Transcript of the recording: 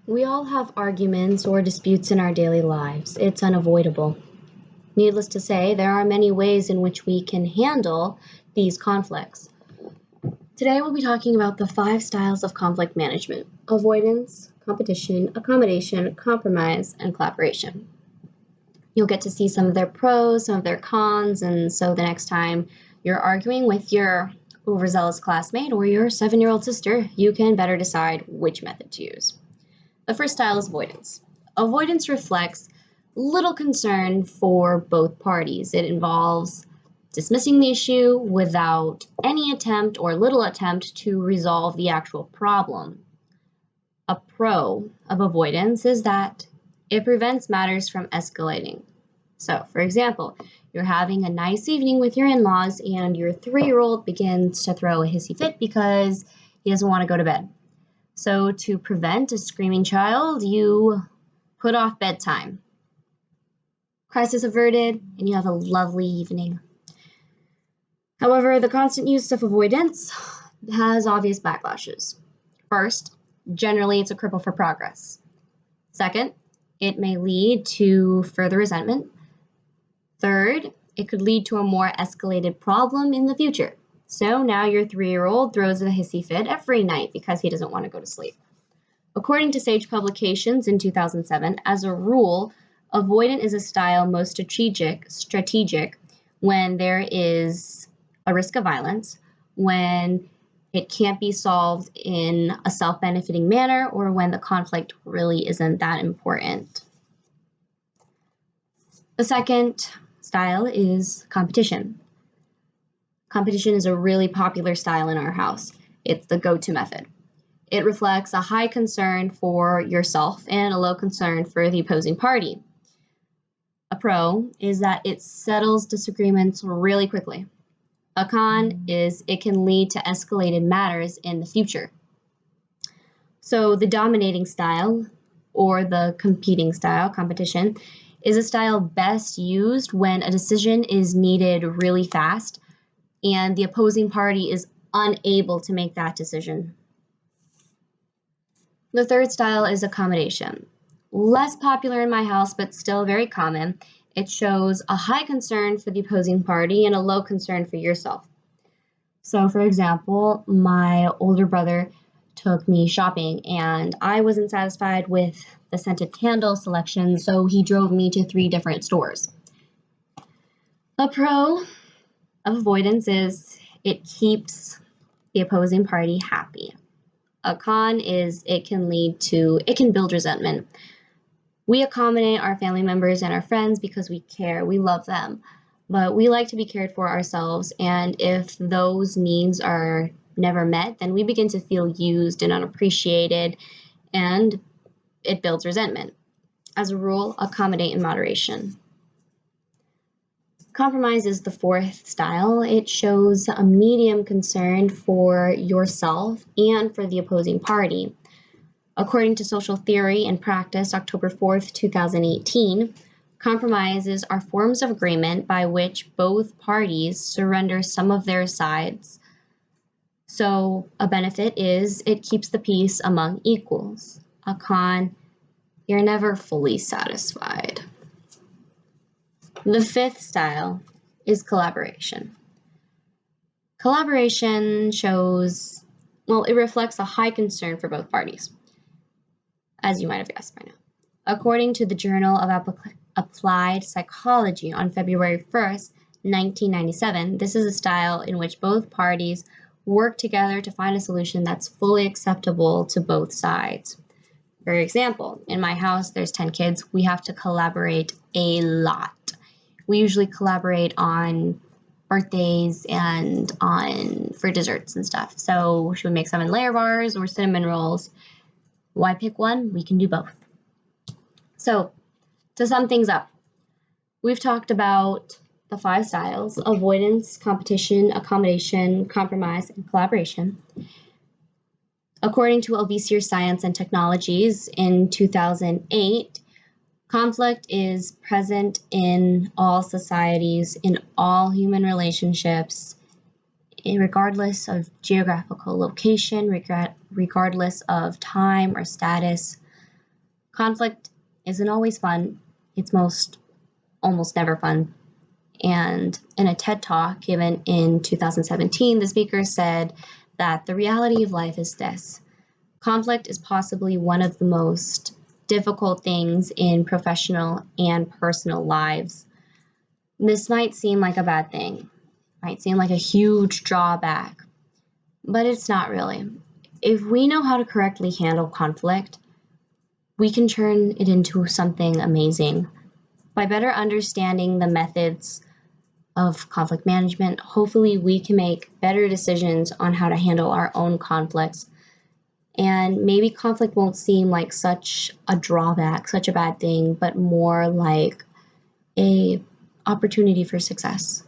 We all have arguments or disputes in our daily lives. It's unavoidable. Needless to say, there are many ways in which we can handle these conflicts. Today, we'll be talking about the 5 styles of conflict management: avoidance, competition, accommodation, compromise, and collaboration. You'll get to see some of their pros, some of their cons, and so the next time you're arguing with your overzealous classmate or your 7-year-old sister, you can better decide which method to use. The first style is avoidance. Avoidance reflects little concern for both parties. It involves dismissing the issue without any attempt or little attempt to resolve the actual problem. A pro of avoidance is that it prevents matters from escalating. So, for example, you're having a nice evening with your in-laws and your 3-year-old begins to throw a hissy fit because he doesn't want to go to bed. So to prevent a screaming child, you put off bedtime. Crisis averted, and you have a lovely evening. However, the constant use of avoidance has obvious backlashes. First, generally it's a cripple for progress. Second, it may lead to further resentment. Third, it could lead to a more escalated problem in the future. So now your 3-year-old throws a hissy fit every night because he doesn't want to go to sleep. According to Sage Publications in 2007, as a rule, avoidant is a style most strategic when there is a risk of violence, when it can't be solved in a self-benefiting manner, or when the conflict really isn't that important. The second style is competition. Competition is a really popular style in our house. It's the go-to method. It reflects a high concern for yourself and a low concern for the opposing party. A pro is that it settles disagreements really quickly. A con is it can lead to escalated matters in the future. So the dominating style, or the competing style, competition, is a style best used when a decision is needed really fast and the opposing party is unable to make that decision. The third style is accommodation. Less popular in my house, but still very common. It shows a high concern for the opposing party and a low concern for yourself. So, for example, my older brother took me shopping and I wasn't satisfied with the scented candle selection, so he drove me to 3 different stores. A pro of avoidance is it keeps the opposing party happy. A con is it can build resentment. We accommodate our family members and our friends because we care, we love them, but we like to be cared for ourselves, and if those needs are never met, then we begin to feel used and unappreciated, and it builds resentment. As a rule, accommodate in moderation. Compromise is the fourth style. It shows a medium concern for yourself and for the opposing party. According to Social Theory and Practice, October 4th, 2018, compromises are forms of agreement by which both parties surrender some of their sides. So a benefit is it keeps the peace among equals. A con, you're never fully satisfied. The fifth style is collaboration. Collaboration it reflects a high concern for both parties, as you might have guessed by now. According to the Journal of Applied Psychology on February 1st, 1997, this is a style in which both parties work together to find a solution that's fully acceptable to both sides. For example, in my house, there's 10 kids. We have to collaborate a lot. We usually collaborate on birthdays and for desserts and stuff. So should we make 7 layer bars or cinnamon rolls? Why pick one? We can do both. So to sum things up, we've talked about the 5 styles: avoidance, competition, accommodation, compromise, and collaboration. According to Elsevier Science and Technologies in 2008, conflict is present in all societies, in all human relationships, regardless of geographical location, regardless of time or status. Conflict isn't always fun. It's almost never fun. And in a TED Talk given in 2017, the speaker said that the reality of life is this: conflict is possibly one of the most difficult things in professional and personal lives. This might seem like a bad thing, might seem like a huge drawback, but it's not really. If we know how to correctly handle conflict, we can turn it into something amazing. By better understanding the methods of conflict management, hopefully we can make better decisions on how to handle our own conflicts. And maybe conflict won't seem like such a drawback, such a bad thing, but more like a opportunity for success.